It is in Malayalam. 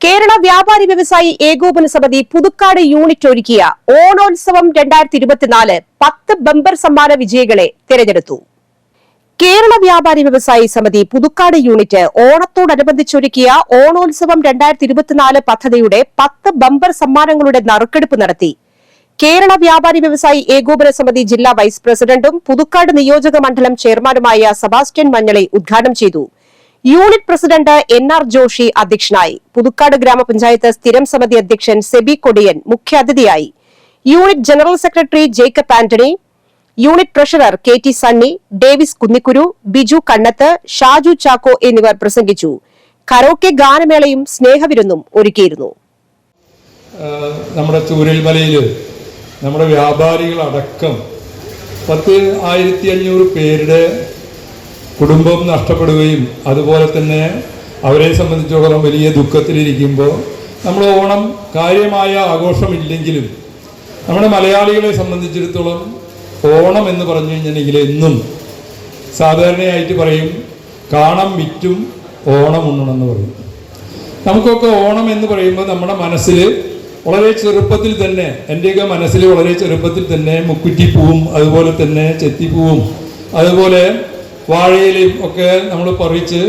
കേരള വ്യാപാരി വ്യവസായി ഏകോപന സമിതി പുതുക്കാട് യൂണിറ്റ് ഒരുക്കിയ ഓണോത്സവം 2024 10 ബമ്പർ സമ്മാന വിജയികളെ തിരഞ്ഞെടുത്തു. കേരള വ്യാപാരി വ്യവസായി സമിതി പുതുക്കാട് യൂണിറ്റ് ഓണത്തോടനുബന്ധിച്ചൊരുക്കിയ ഓണോത്സവം 2024 പദ്ധതിയുടെ 10 ബമ്പർ സമ്മാനങ്ങളുടെ നറുക്കെടുപ്പ് നടത്തി. കേരള വ്യാപാരി വ്യവസായി ഏകോപന സമിതി ജില്ലാ വൈസ് പ്രസിഡന്റും പുതുക്കാട് നിയോജക മണ്ഡലം ചെയർമാനുമായ സെബാസ്റ്റ്യൻ മഞ്ഞളി ഉദ്ഘാടനം ചെയ്തു. യൂണിറ്റ് പ്രസിഡന്റ് NR ജോഷി അധ്യക്ഷനായി. പുതുക്കാട് ഗ്രാമപഞ്ചായത്ത് സ്ഥിരം സമിതി അധ്യക്ഷൻ സെബി കൊടിയൻ മുഖ്യാതിഥിയായി. Unit general secretary Jacob Antony, unit treasurer KT Sunny, Davis Kunnikkuru, Biju Kannath, Shaju Chacko എന്നിവർ പ്രസംഗിച്ചു. കരോക്കെ ഗാനമേളയും സ്നേഹവിരുന്നും ഒരുക്കിയിരുന്നു. നമ്മുടെ ചൂരൽമലയിൽ നമ്മുടെ വ്യാപാരികളടക്കം 10,500 പേരുടെ കുടുംബം നഷ്ടപ്പെടുകയും അതുപോലെ തന്നെ അവരെ സംബന്ധിച്ചിടത്തോളം വലിയ ദുഃഖത്തിലിരിക്കുമ്പോൾ നമ്മൾ ഓണം കാര്യമായ ആഘോഷമില്ലെങ്കിലും നമ്മുടെ മലയാളികളെ സംബന്ധിച്ചിടത്തോളം ഓണം എന്ന് പറഞ്ഞു കഴിഞ്ഞിട്ടുണ്ടെങ്കിൽ എന്നും സാധാരണയായിട്ട് പറയും കാണം വിറ്റും ഓണം ഉണ്ണണമെന്ന് പറയും. നമുക്കൊക്കെ ഓണം എന്ന് പറയുമ്പോൾ നമ്മുടെ മനസ്സിൽ വളരെ ചെറുപ്പത്തിൽ തന്നെ, എൻ്റെയൊക്കെ മനസ്സിൽ വളരെ ചെറുപ്പത്തിൽ തന്നെ മുക്കുറ്റിപ്പൂവും അതുപോലെ തന്നെ ചെത്തിപ്പൂവും അതുപോലെ വാഴയിലയും ഒക്കെ നമ്മൾ പറിച്ച്